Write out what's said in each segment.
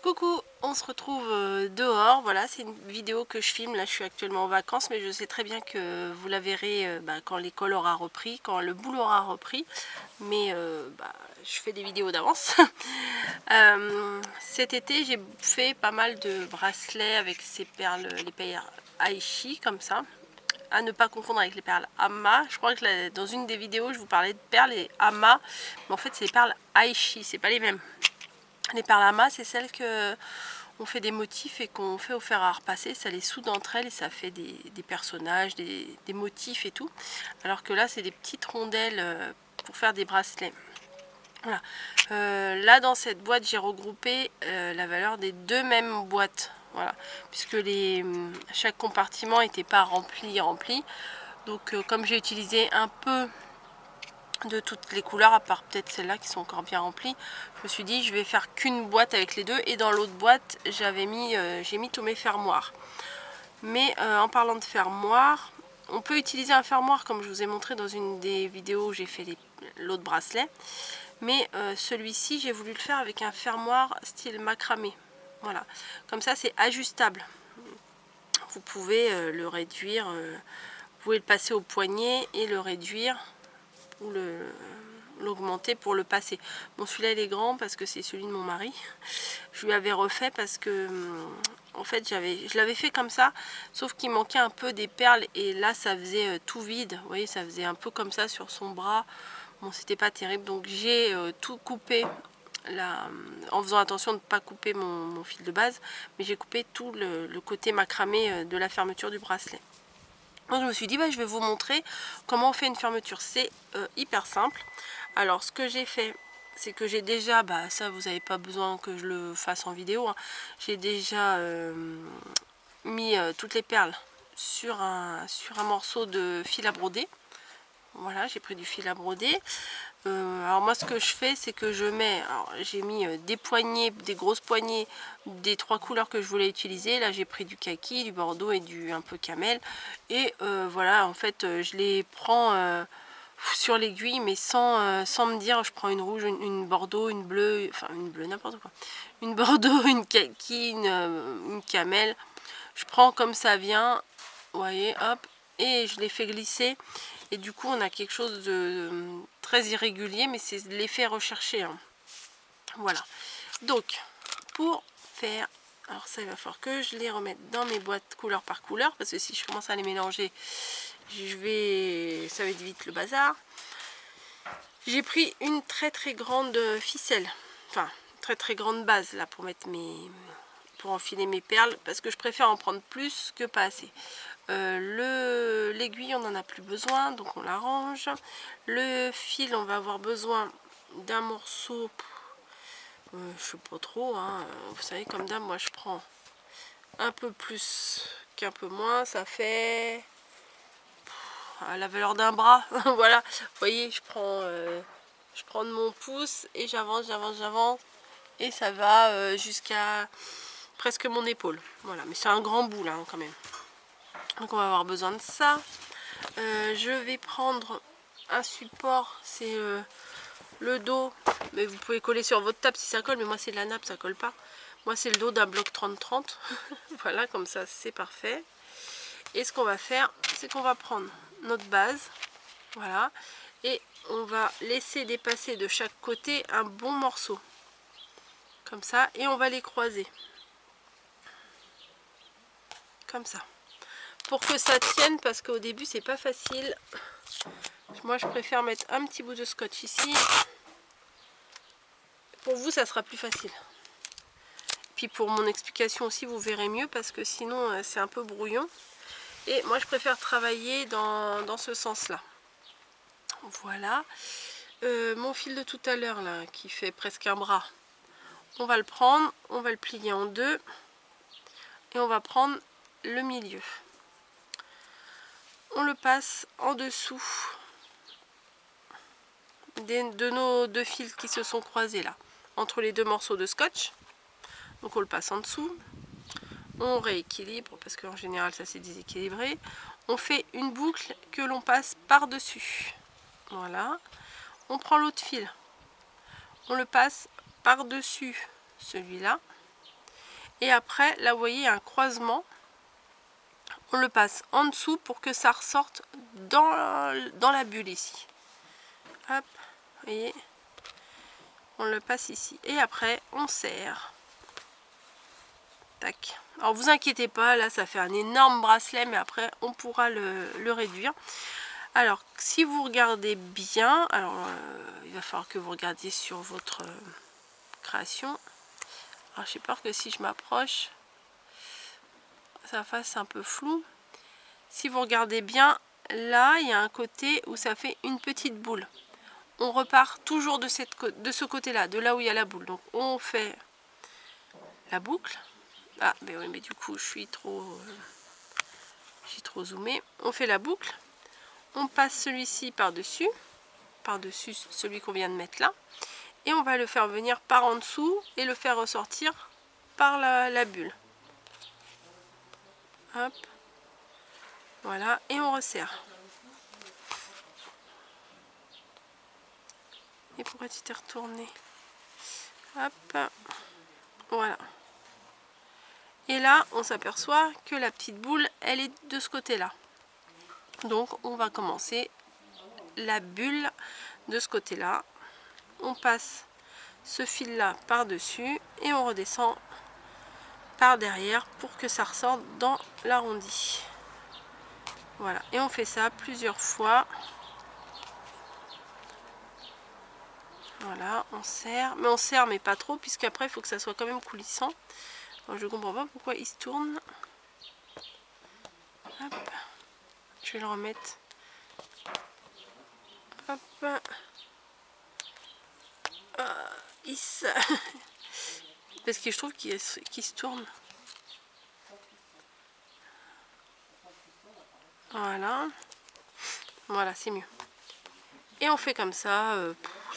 Coucou, on se retrouve dehors. Voilà, c'est une vidéo que je filme. Là, je suis actuellement en vacances, mais je sais très bien que vous la verrez quand l'école aura repris, quand le boulot aura repris. Mais je fais des vidéos d'avance. Cet été, j'ai fait pas mal de bracelets avec ces perles, les perles Aichi, comme ça. À ne pas confondre avec les perles Amma. Je crois que dans une des vidéos, je vous parlais de perles et Amma. Mais en fait, c'est les perles Aichi, c'est pas les mêmes. Les perles Amma, c'est celles que on fait des motifs et qu'on fait au fer à repasser, ça les soude entre elles et ça fait des personnages, des motifs et tout. Alors que là, c'est des petites rondelles pour faire des bracelets. Voilà. Là, dans cette boîte, j'ai regroupé la valeur des deux mêmes boîtes. Voilà. Puisque chaque compartiment n'était pas rempli. Donc, comme j'ai utilisé un peu de toutes les couleurs, à part peut-être celles-là qui sont encore bien remplies, je me suis dit je vais faire qu'une boîte avec les deux, et dans l'autre boîte j'ai mis tous mes fermoirs. Mais en parlant de fermoirs, on peut utiliser un fermoir comme je vous ai montré dans une des vidéos où j'ai fait l'autre bracelet, mais celui-ci j'ai voulu le faire avec un fermoir style macramé. Voilà, comme ça c'est ajustable, vous pouvez le réduire, vous pouvez le passer au poignet et le réduire ou l'augmenter pour le passer. Bon, celui-là il est grand parce que c'est celui de mon mari. Je lui avais refait parce que en fait je l'avais fait comme ça, sauf qu'il manquait un peu des perles et là ça faisait tout vide. Vous voyez, ça faisait un peu comme ça sur son bras. Bon, c'était pas terrible, donc j'ai tout coupé là, en faisant attention de ne pas couper mon fil de base, mais j'ai coupé tout le côté macramé de la fermeture du bracelet. Donc je me suis dit je vais vous montrer comment on fait une fermeture. C'est hyper simple. Alors ce que j'ai fait, c'est que j'ai déjà, ça vous n'avez pas besoin que je le fasse en vidéo, hein. J'ai déjà mis toutes les perles sur un morceau de fil à broder. Voilà, j'ai pris du fil à broder. Alors moi ce que je fais, c'est que je mets, j'ai mis des poignées, des grosses poignées des trois couleurs que je voulais utiliser. Là j'ai pris du kaki, du bordeaux et du un peu camel. Et voilà, en fait je les prends sur l'aiguille, mais sans me dire je prends une rouge, une bordeaux, une bleue, enfin une bleue, n'importe quoi. Une bordeaux, une kaki, une camel. Je prends comme ça vient, vous voyez, hop, et je les fais glisser. Et du coup on a quelque chose de très irrégulier, mais c'est l'effet recherché, hein. Voilà, donc pour faire, alors ça il va falloir que je les remette dans mes boîtes couleur par couleur, parce que si je commence à les mélanger, ça va être vite le bazar. J'ai pris une très grande ficelle, enfin très grande base là pour mettre pour enfiler mes perles, parce que je préfère en prendre plus que pas assez. L'aiguille on n'en a plus besoin, donc on la range. Le fil, on va avoir besoin d'un morceau, je sais pas trop, hein. Vous savez, comme d'hab, moi je prends un peu plus qu'un peu moins, ça fait la valeur d'un bras. Voilà, vous voyez, je prends de mon pouce et j'avance, et ça va jusqu'à presque mon épaule. Voilà, mais c'est un grand bout là, hein, quand même. Donc on va avoir besoin de ça. Je vais prendre un support, c'est le dos, mais vous pouvez coller sur votre table si ça colle, mais moi c'est de la nappe, ça colle pas. Moi c'est le dos d'un bloc 30-30. Voilà, comme ça c'est parfait. Et ce qu'on va faire, c'est qu'on va prendre notre base, voilà, et on va laisser dépasser de chaque côté un bon morceau, comme ça, et on va les croiser, comme ça, pour que ça tienne, parce qu'au début c'est pas facile. Moi je préfère mettre un petit bout de scotch ici. Pour vous ça sera plus facile. Puis pour mon explication aussi vous verrez mieux, parce que sinon c'est un peu brouillon. Et moi je préfère travailler dans ce sens là. Voilà. Mon fil de tout à l'heure là, qui fait presque un bras, on va le prendre, on va le plier en deux. Et on va prendre le milieu. On le passe en dessous de nos deux fils qui se sont croisés là, entre les deux morceaux de scotch. Donc on le passe en dessous, on rééquilibre, parce qu'en général ça s'est déséquilibré. On fait une boucle que l'on passe par dessus. Voilà, on prend l'autre fil, on le passe par dessus celui-là, Et après, là vous voyez, il y a un croisement. On le passe en dessous pour que ça ressorte dans la bulle ici. Hop, vous voyez, on le passe ici. Et après, on serre. Tac. Alors vous inquiétez pas, là ça fait un énorme bracelet, mais après on pourra le réduire. Alors si vous regardez bien, alors il va falloir que vous regardiez sur votre création. Alors j'ai peur que si je m'approche, ça fasse un peu flou. Si vous regardez bien, là il y a un côté où ça fait une petite boule. On repart toujours de ce côté-là, de là où il y a la boule. Donc on fait la boucle. Ah, mais oui, mais du coup, je suis trop zoomé. On fait la boucle. On passe celui-ci par-dessus celui qu'on vient de mettre là. Et on va le faire venir par en dessous et le faire ressortir par la bulle. Hop. Voilà, et on resserre. Et pourquoi tu t'es retourné? Hop. Voilà. Et là, on s'aperçoit que la petite boule, elle est de ce côté-là. Donc, on va commencer la bulle de ce côté-là. On passe ce fil-là par-dessus et on redescend par derrière pour que ça ressorte dans l'arrondi. Voilà, et on fait ça plusieurs fois. Voilà, on serre, mais pas trop, puisqu'après il faut que ça soit quand même coulissant. Alors, je comprends pas pourquoi il se tourne. Hop. Je vais le remettre. Hop. Parce que je trouve qu'il se tourne. Voilà. Voilà, c'est mieux. Et on fait comme ça,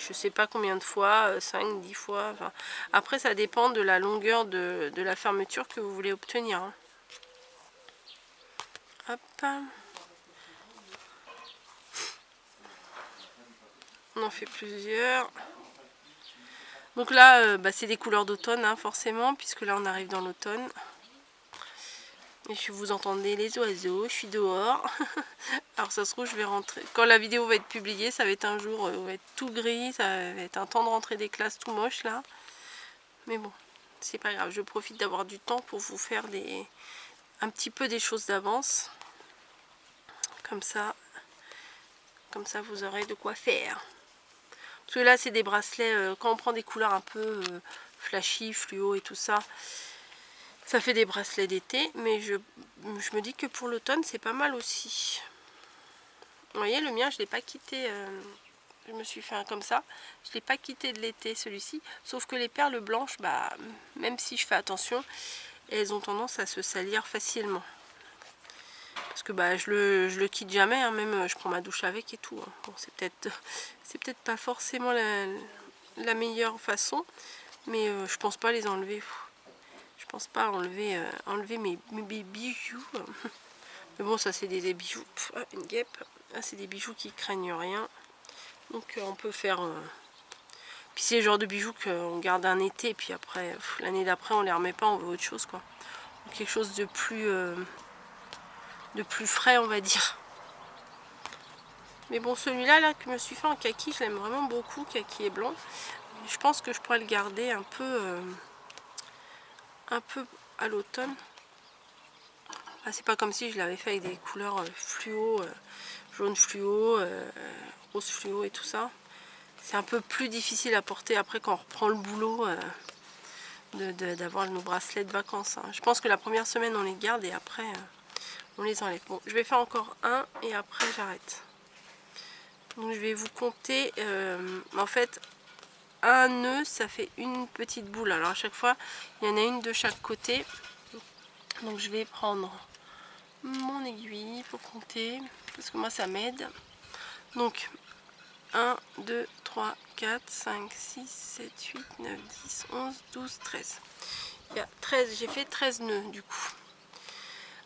je sais pas combien de fois, 5, 10 fois. Enfin, après, ça dépend de la longueur de la fermeture que vous voulez obtenir. Hein. Hop. On en fait plusieurs. Donc là, c'est des couleurs d'automne, hein, forcément, puisque là, on arrive dans l'automne. Et vous entendez les oiseaux, je suis dehors. Alors ça se trouve, je vais rentrer. Quand la vidéo va être publiée, ça va être un jour où va être tout gris, ça va être un temps de rentrée des classes tout moche là. Mais bon, c'est pas grave, je profite d'avoir du temps pour vous faire un petit peu des choses d'avance. Comme ça vous aurez de quoi faire. Parce que là, c'est des bracelets, quand on prend des couleurs un peu flashy, fluo et tout ça, ça fait des bracelets d'été, mais je me dis que pour l'automne, c'est pas mal aussi. Vous voyez, le mien, je ne l'ai pas quitté, je me suis fait un comme ça. Je ne l'ai pas quitté de l'été, celui-ci. Sauf que les perles blanches, même si je fais attention, elles ont tendance à se salir facilement. Parce que je le quitte jamais, hein, même je prends ma douche avec et tout. Hein. Bon, c'est peut-être pas forcément la meilleure façon, mais je pense pas les enlever. Je pense pas enlever mes bijoux. Mais bon, ça c'est des bijoux. Une guêpe. Ah, c'est des bijoux qui craignent rien. Donc on peut faire... Puis c'est le genre de bijoux qu'on garde un été, puis après, l'année d'après, on les remet pas, on veut autre chose, quoi. Donc, quelque chose de plus frais, on va dire. Mais bon, celui-là, là, que je me suis fait en kaki, je l'aime vraiment beaucoup, kaki et blanc. Je pense que je pourrais le garder un peu à l'automne. Ah, c'est pas comme si je l'avais fait avec des couleurs fluo, jaune fluo, rose fluo et tout ça. C'est un peu plus difficile à porter après quand on reprend le boulot d'avoir nos bracelets de vacances. Hein. Je pense que la première semaine on les garde et après on les enlève. Bon, je vais faire encore un et après j'arrête. Donc je vais vous compter. En fait, un nœud ça fait une petite boule. Alors à chaque fois il y en a une de chaque côté. Donc je vais prendre mon aiguille pour compter parce que moi ça m'aide. Donc 1, 2, 3, 4, 5, 6, 7, 8, 9, 10, 11, 12, 13. Il y a 13, j'ai fait 13 nœuds du coup.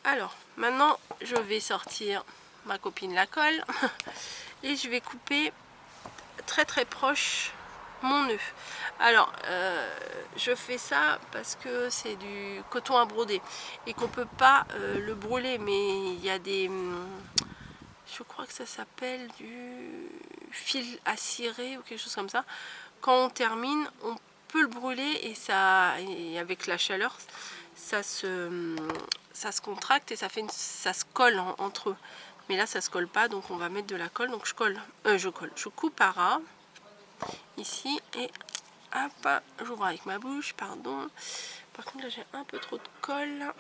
Alors, maintenant, je vais sortir ma copine la colle et je vais couper très très proche mon nœud. Alors je fais ça parce que c'est du coton à broder et qu'on peut pas le brûler, mais il y a des, je crois que ça s'appelle du fil à cirer ou quelque chose comme ça. Quand on termine, on peut le brûler et ça, et avec la chaleur, ça se contracte et ça fait ça se colle entre eux. Mais là ça se colle pas, donc on va mettre de la colle. Donc je coupe à ras ici et hop, j'ouvre avec ma bouche, pardon. Par contre là j'ai un peu trop de colle.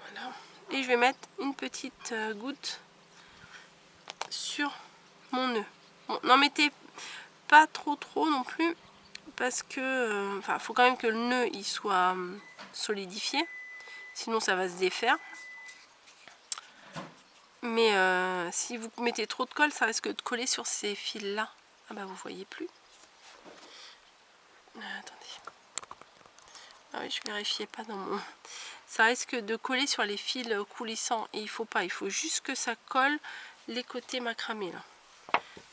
Voilà. Et je vais mettre une petite goutte sur mon nœud. Bon, n'en mettez pas trop non plus parce que enfin faut quand même que le nœud il soit solidifié, sinon ça va se défaire. Mais si vous mettez trop de colle, ça risque de coller sur ces fils là. Ah bah vous voyez plus. Attendez. Ah oui, je vérifiais pas dans mon... Ça risque de coller sur les fils coulissants et il faut pas. Il faut juste que ça colle les côtés macramés là.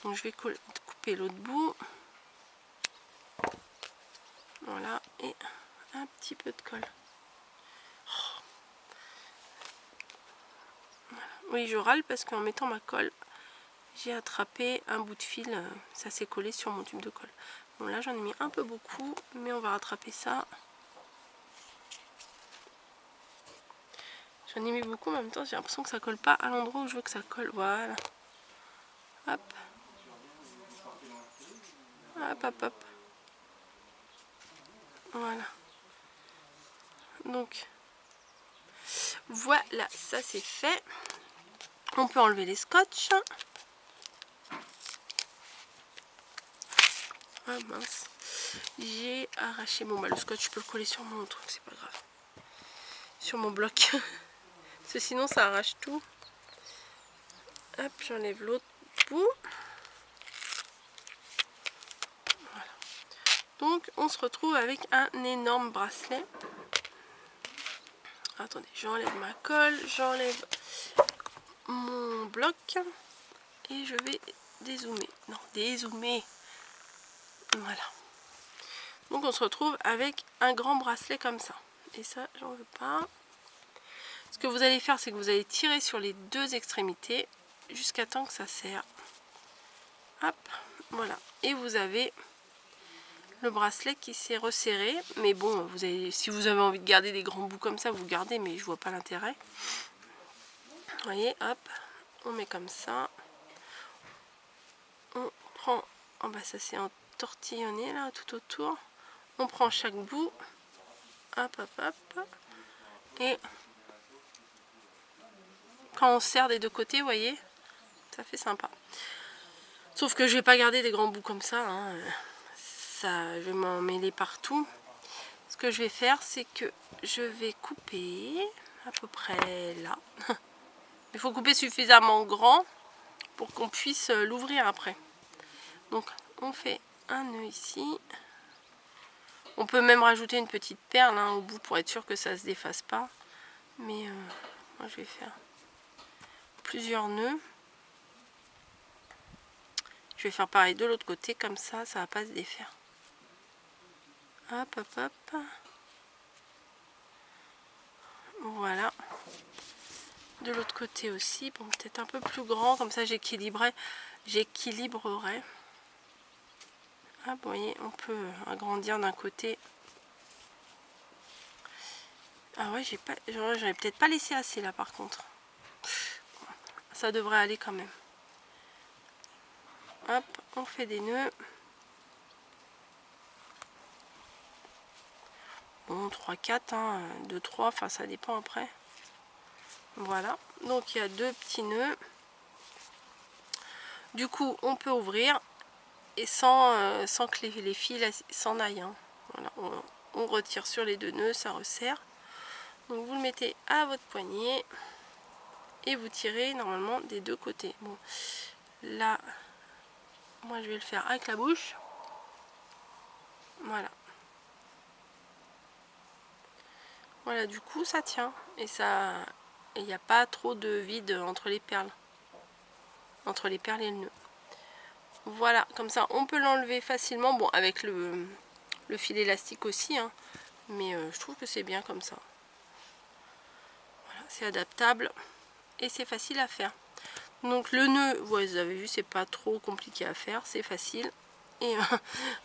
Donc je vais couper l'autre bout. Voilà, et un petit peu de colle. Oh. Voilà. Oui, je râle parce qu'en mettant ma colle, j'ai attrapé un bout de fil. Ça s'est collé sur mon tube de colle. Bon là j'en ai mis un peu beaucoup, mais on va rattraper ça. J'en ai mis beaucoup, en même temps j'ai l'impression que ça colle pas à l'endroit où je veux que ça colle. Voilà. Hop. Hop, hop, hop. Voilà. Donc, voilà, ça c'est fait. On peut enlever les scotch. Ah mince. J'ai arraché, bon bah le scotch je peux le coller sur mon truc, c'est pas grave. Sur mon bloc. Parce que sinon ça arrache tout. Hop, j'enlève l'autre bout. Voilà. Donc on se retrouve avec un énorme bracelet. Attendez, j'enlève ma colle, j'enlève mon bloc et je vais dézoomer. Non, dézoomer. Voilà. Donc on se retrouve avec un grand bracelet comme ça. Et ça, j'en veux pas. Ce que vous allez faire, c'est que vous allez tirer sur les deux extrémités jusqu'à temps que ça serre. Hop, voilà. Et vous avez le bracelet qui s'est resserré. Mais bon, vous avez, si vous avez envie de garder des grands bouts comme ça, vous gardez, mais je vois pas l'intérêt. Vous voyez, hop, on met comme ça. On prend, oh bah ça c'est entortillonné là, tout autour. On prend chaque bout. Hop, hop, hop. Et quand on serre des deux côtés, vous voyez, ça fait sympa. Sauf que je vais pas garder des grands bouts comme ça, hein. Ça, je vais m'en mêler partout. Ce que je vais faire, c'est que je vais couper à peu près là. Il faut couper suffisamment grand pour qu'on puisse l'ouvrir après. Donc on fait un nœud ici. On peut même rajouter une petite perle hein, au bout pour être sûr que ça se défasse pas. Mais moi je vais faire plusieurs nœuds. Je vais faire pareil de l'autre côté, comme ça, ça va pas se défaire. Hop, hop, hop. Voilà. De l'autre côté aussi, bon, peut-être un peu plus grand, comme ça j'équilibrerai. Ah, vous voyez, on peut agrandir d'un côté. Ah ouais, j'aurais peut-être pas laissé assez là par contre. Ça devrait aller quand même. Hop, on fait des nœuds. Bon, 3, 4, hein, 2, 3, enfin ça dépend après. Voilà, donc il y a deux petits nœuds. Du coup, on peut ouvrir et sans que les fils s'en aillent. Hein. Voilà, on retire sur les deux nœuds, ça resserre. Donc vous le mettez à votre poignet et vous tirez normalement des deux côtés. Bon, là, moi je vais le faire avec la bouche. Voilà. Voilà, du coup ça tient et ça, il n'y a pas trop de vide entre les perles et le nœud. Voilà, comme ça on peut l'enlever facilement. Bon, avec le fil élastique aussi, hein, mais je trouve que c'est bien comme ça. Voilà, c'est adaptable et c'est facile à faire. Donc le nœud, vous avez vu, c'est pas trop compliqué à faire, c'est facile. Et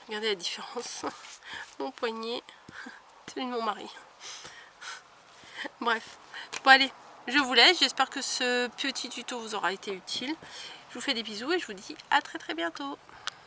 regardez la différence. Mon poignet, celui de mon mari. Bref, bon allez, je vous laisse. J'espère que ce petit tuto vous aura été utile. Je vous fais des bisous et je vous dis à très bientôt.